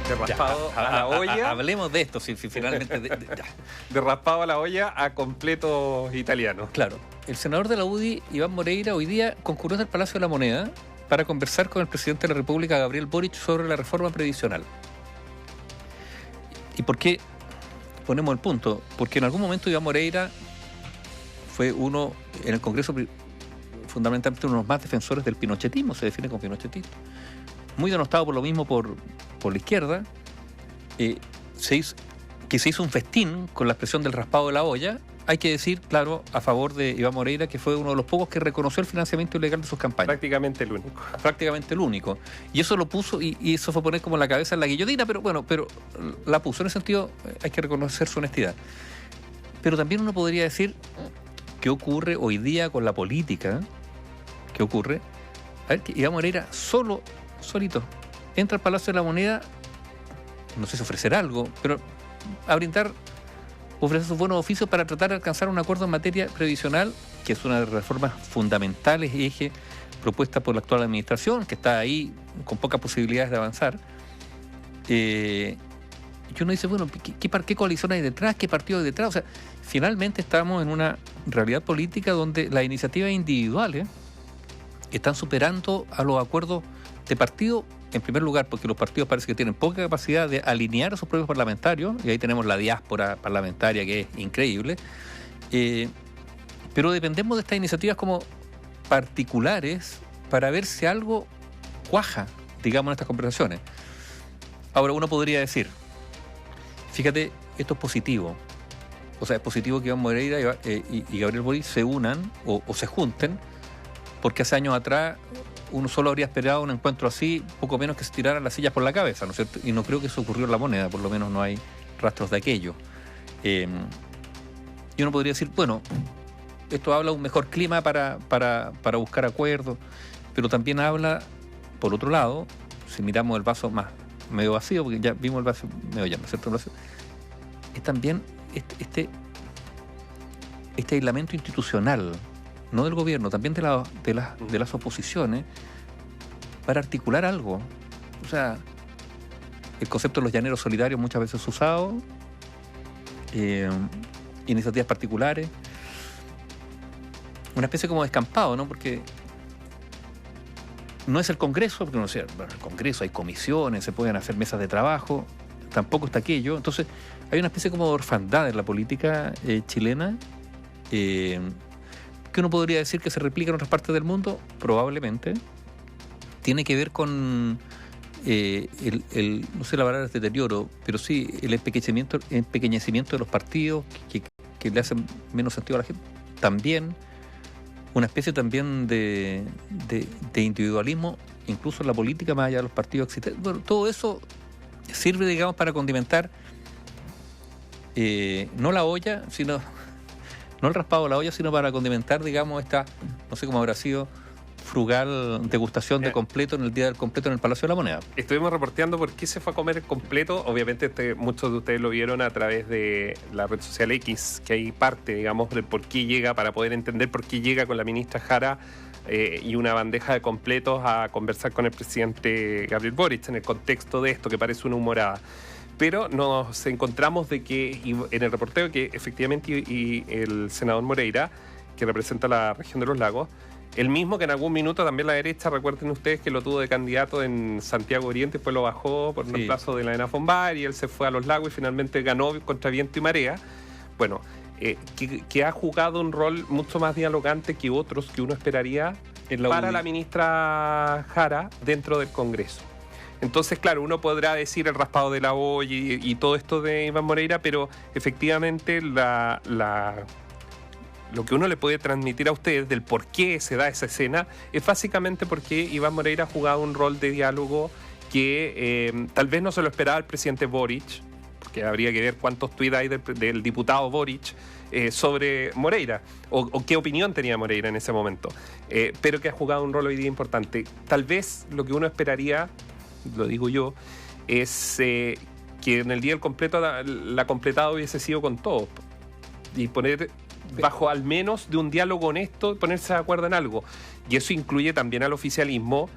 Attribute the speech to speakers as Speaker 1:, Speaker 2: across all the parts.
Speaker 1: De raspado
Speaker 2: Ya,
Speaker 1: a la olla.
Speaker 2: Hablemos de esto, si finalmente. Ya.
Speaker 1: De raspado a la olla a completos italianos.
Speaker 2: Claro, el senador de la UDI, Iván Moreira, hoy día concurrió al Palacio de la Moneda para conversar con el presidente de la República, Gabriel Boric, sobre la reforma previsional. ¿Y por qué ponemos el punto? Porque en algún momento Iván Moreira fue uno, en el Congreso, fundamentalmente uno de los más defensores del pinochetismo, se define como pinochetista. Muy denostado por lo mismo por la izquierda, se hizo un festín con la expresión del raspado de la olla. Hay que decir, claro, a favor de Iván Moreira, que fue uno de los pocos que reconoció el financiamiento ilegal de sus campañas.
Speaker 1: Prácticamente el único.
Speaker 2: Prácticamente el único. Y eso lo puso, y eso fue poner como la cabeza en la guillotina, pero bueno, pero la puso. En ese sentido, hay que reconocer su honestidad. Pero también uno podría decir, ¿qué ocurre hoy día con la política? ¿Qué ocurre? A ver, que Iván Moreira solito, entra al Palacio de la Moneda, no sé si ofrecer algo, pero a brindar, ofrecer sus buenos oficios para tratar de alcanzar un acuerdo en materia previsional, que es una de las reformas fundamentales y eje propuesta por la actual administración, que está ahí con pocas posibilidades de avanzar. Y uno dice, bueno, ¿qué coalición hay detrás? ¿Qué partido hay detrás? O sea, finalmente estamos en una realidad política donde las iniciativas individuales están superando a los acuerdos de partido, en primer lugar, porque los partidos parece que tienen poca capacidad de alinear a sus propios parlamentarios, y ahí tenemos la diáspora parlamentaria, que es increíble, pero dependemos de estas iniciativas como particulares para ver si algo cuaja, digamos, en estas conversaciones. Ahora, uno podría decir, fíjate, esto es positivo. O sea, es positivo que Iván Moreira y Gabriel Boric se unan o se junten, porque hace años atrás uno solo habría esperado un encuentro así, poco menos que se tiraran las sillas por la cabeza, ¿no es cierto? Y no creo que eso ocurrió en La Moneda, por lo menos no hay rastros de aquello. Y uno podría decir, bueno, esto habla de un mejor clima para buscar acuerdos, pero también habla, por otro lado, si miramos el vaso más medio vacío, porque ya vimos el vaso medio lleno, ¿no es cierto? Es también este aislamiento institucional, no del gobierno, también de las oposiciones, para articular algo. O sea, el concepto de los llaneros solidarios muchas veces usado, iniciativas particulares, una especie como de descampado, ¿no? Porque no es el Congreso, porque no sé, bueno, el Congreso hay comisiones, se pueden hacer mesas de trabajo, tampoco está aquello. Entonces, hay una especie como de orfandad en la política chilena, que uno podría decir que se replica en otras partes del mundo, probablemente. Tiene que ver con no sé la palabra es deterioro, pero sí el empequeñecimiento de los partidos que le hacen menos sentido a la gente. También una especie también de individualismo, incluso en la política, más allá de los partidos existentes. Bueno, todo eso sirve, digamos, para condimentar no la olla, sino no el raspado de la olla, sino para condimentar, digamos, esta, no sé cómo habrá sido, frugal degustación de completo en el día del completo en el Palacio de la Moneda.
Speaker 1: Estuvimos reporteando por qué se fue a comer el completo. Obviamente muchos de ustedes lo vieron a través de la red social X, que hay parte, digamos, de por qué llega, para poder entender por qué llega con la ministra Jara y una bandeja de completos a conversar con el presidente Gabriel Boric en el contexto de esto, que parece una humorada. Pero nos encontramos de que en el reporteo que efectivamente y el senador Moreira, que representa la región de los lagos, el mismo que en algún minuto también la derecha, recuerden ustedes que lo tuvo de candidato en Santiago Oriente, después lo bajó por un reemplazo de la ENA Fombar y él se fue a los lagos y finalmente ganó contra viento y marea. Bueno, que ha jugado un rol mucho más dialogante que otros que uno esperaría para la ministra Jara dentro del Congreso. Entonces, claro, uno podrá decir el raspado de la olla y todo esto de Iván Moreira, pero efectivamente lo que uno le puede transmitir a ustedes del por qué se da esa escena es básicamente porque Iván Moreira ha jugado un rol de diálogo que tal vez no se lo esperaba el presidente Boric, porque habría que ver cuántos tuits hay del diputado Boric sobre Moreira, o qué opinión tenía Moreira en ese momento, pero que ha jugado un rol hoy día importante. Tal vez lo que uno esperaría, lo digo yo, es que en el día del completo la completada hubiese sido con todos y poner bajo al menos de un diálogo honesto, ponerse de acuerdo en algo. Y eso incluye también al oficialismo,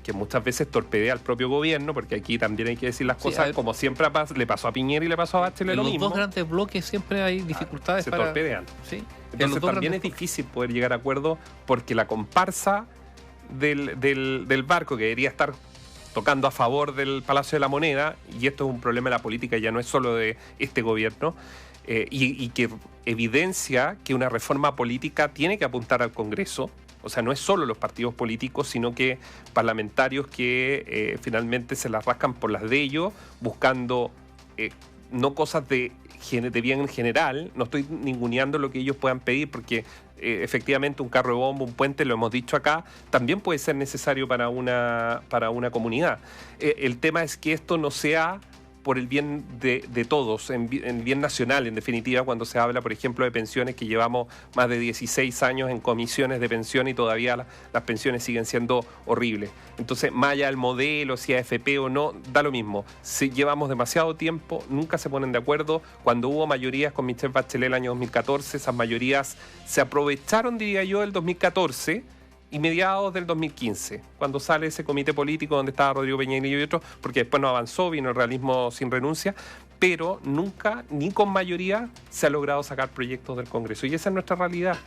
Speaker 1: que que muchas veces torpedea al propio gobierno, porque aquí también hay que decir las cosas como siempre le pasó a Piñera y le pasó a Bachelet lo mismo.
Speaker 2: En los dos grandes bloques siempre hay dificultades
Speaker 1: se torpedean.
Speaker 2: Sí.
Speaker 1: Entonces también es difícil poder llegar a acuerdo porque la comparsa del barco que debería estar tocando a favor del Palacio de la Moneda, y esto es un problema de la política, ya no es solo de este gobierno, y que evidencia que una reforma política tiene que apuntar al Congreso. O sea, no es solo los partidos políticos, sino que parlamentarios que finalmente se las rascan por las de ellos, buscando no cosas de bien general. No estoy ninguneando lo que ellos puedan pedir, porque efectivamente un carro de bomba, un puente, lo hemos dicho acá, también puede ser necesario para una comunidad. El tema es que esto no sea por el bien de todos, en bien nacional, en definitiva, cuando se habla, por ejemplo, de pensiones, que llevamos más de 16 años en comisiones de pensión y todavía las pensiones siguen siendo horribles. Entonces, más allá del modelo, si AFP o no, da lo mismo. Si llevamos demasiado tiempo, nunca se ponen de acuerdo. Cuando hubo mayorías con Michelle Bachelet el año 2014, esas mayorías se aprovecharon, diría yo, del 2014 y mediados del 2015, cuando sale ese comité político donde estaba Rodrigo Peñailillo y otros, porque después no avanzó, vino el realismo sin renuncia, pero nunca, ni con mayoría, se ha logrado sacar proyectos del Congreso. Y esa es nuestra realidad.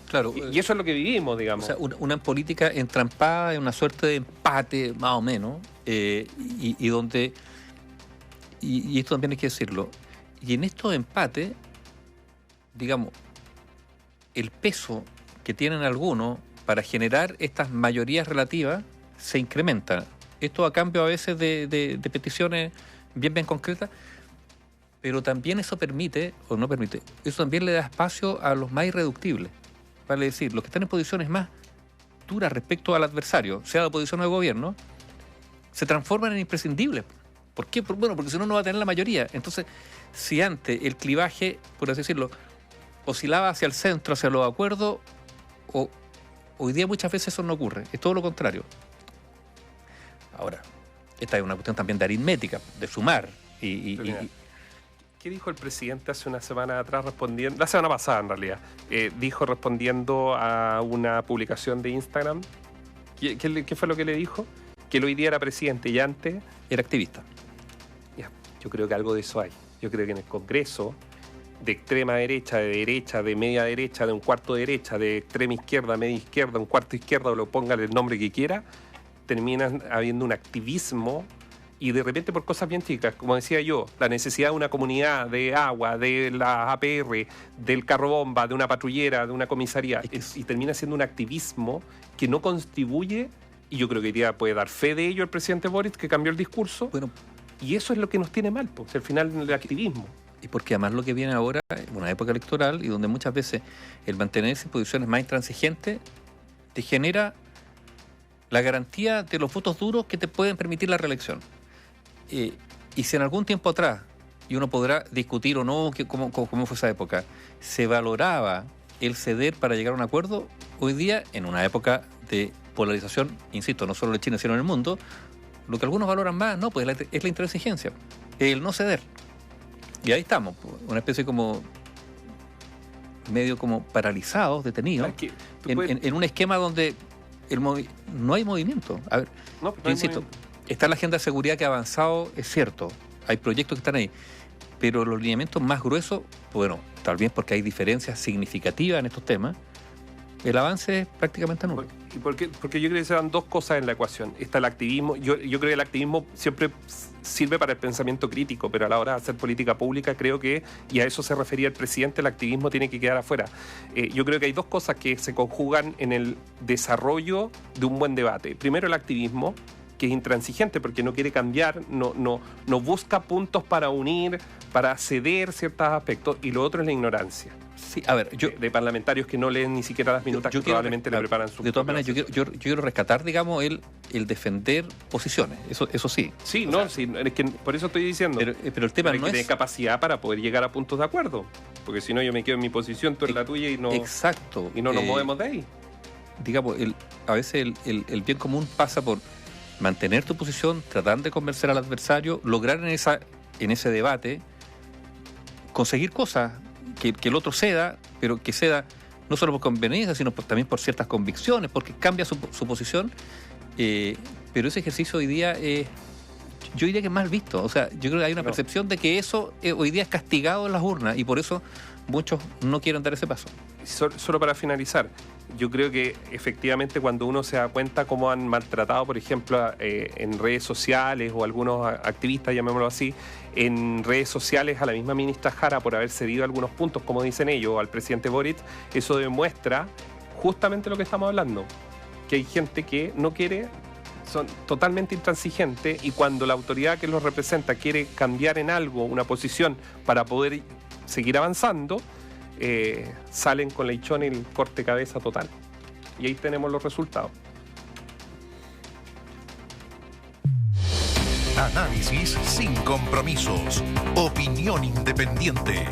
Speaker 2: Claro.
Speaker 1: Y eso es lo que vivimos, digamos.
Speaker 2: O sea, una política entrampada en una suerte de empate, más o menos, y donde, y esto también hay que decirlo, y en estos empates, digamos, el peso que tienen algunos para generar estas mayorías relativas se incrementa. Esto a cambio a veces de peticiones bien concretas, pero también eso permite, o no permite, eso también le da espacio a los más irreductibles. Vale decir, los que están en posiciones más duras respecto al adversario, sea de oposición o de gobierno, se transforman en imprescindibles. ¿Por qué? Bueno, porque si no, no va a tener la mayoría. Entonces, si antes el clivaje, por así decirlo, oscilaba hacia el centro, hacia los acuerdos, hoy día muchas veces eso no ocurre, es todo lo contrario. Ahora, esta es una cuestión también de aritmética, de sumar.
Speaker 1: ¿Qué dijo el presidente hace una semana atrás respondiendo, la semana pasada en realidad, dijo respondiendo a una publicación de Instagram? ¿Qué fue lo que le dijo? Que él hoy día era presidente y antes
Speaker 2: era activista.
Speaker 1: Ya, yo creo que algo de eso hay. Yo creo que en el Congreso, de extrema derecha, de media derecha, de un cuarto derecha, de extrema izquierda, media izquierda, un cuarto izquierda, o lo póngale el nombre que quiera, terminan habiendo un activismo y de repente por cosas bien chicas, como decía yo, la necesidad de una comunidad, de agua, de la APR, del carro bomba, de una patrullera, de una comisaría, y termina siendo un activismo que no contribuye, y yo creo que hoy día puede dar fe de ello el presidente Boric, que cambió el discurso, bueno, y eso es lo que nos tiene mal, pues, al final el activismo.
Speaker 2: Y porque además lo que viene ahora es una época electoral y donde muchas veces el mantenerse en posiciones más intransigentes te genera la garantía de los votos duros que te pueden permitir la reelección. Y si en algún tiempo atrás, y uno podrá discutir o no cómo fue esa época, se valoraba el ceder para llegar a un acuerdo, hoy día, en una época de polarización, insisto, no solo en China, sino en el mundo, lo que algunos valoran más, no, pues es la intransigencia, el no ceder. Y ahí estamos, una especie como medio como paralizados, detenidos, en un esquema donde no hay movimiento. A ver, yo insisto, está la agenda de seguridad que ha avanzado, es cierto, hay proyectos que están ahí, pero los lineamientos más gruesos, bueno, tal vez porque hay diferencias significativas en estos temas, el avance es prácticamente nulo.
Speaker 1: Porque yo creo que se dan dos cosas en la ecuación. Está el activismo, yo creo que el activismo siempre sirve para el pensamiento crítico, pero a la hora de hacer política pública creo que, y a eso se refería el presidente, el activismo tiene que quedar afuera. Yo creo que hay dos cosas que se conjugan en el desarrollo de un buen debate. Primero, el activismo, que es intransigente porque no quiere cambiar, no busca puntos para unir, para ceder ciertos aspectos, y lo otro es la ignorancia.
Speaker 2: Sí, a ver,
Speaker 1: de parlamentarios que no leen ni siquiera las minutas que probablemente le preparan su...
Speaker 2: De todas maneras, yo quiero rescatar, digamos, el defender posiciones, eso sí.
Speaker 1: Sí, no, sí, es que por eso estoy diciendo.
Speaker 2: Pero el tema no es...
Speaker 1: tener capacidad para poder llegar a puntos de acuerdo, porque si no yo me quedo en mi posición, tú en la tuya y no...
Speaker 2: Exacto.
Speaker 1: Y no nos movemos de ahí.
Speaker 2: Digamos, a veces el bien común pasa por mantener tu posición, tratar de convencer al adversario, lograr en ese debate conseguir cosas, que el otro ceda, pero que ceda no solo por conveniencia, sino también por ciertas convicciones, porque cambia su posición, Pero ese ejercicio hoy día yo diría que es mal visto. O sea, yo creo que hay una percepción de que eso hoy día es castigado en las urnas y por eso muchos no quieren dar ese paso.
Speaker 1: Solo para finalizar, yo creo que efectivamente cuando uno se da cuenta cómo han maltratado, por ejemplo, en redes sociales o algunos activistas, llamémoslo así, en redes sociales a la misma ministra Jara por haber cedido algunos puntos, como dicen ellos, al presidente Boric, eso demuestra justamente lo que estamos hablando, que hay gente que no quiere, son totalmente intransigentes, y cuando la autoridad que los representa quiere cambiar en algo una posición para poder seguir avanzando, salen con la hinchón y el corte de cabeza total. Y ahí tenemos los resultados.
Speaker 3: Análisis sin compromisos. Opinión independiente.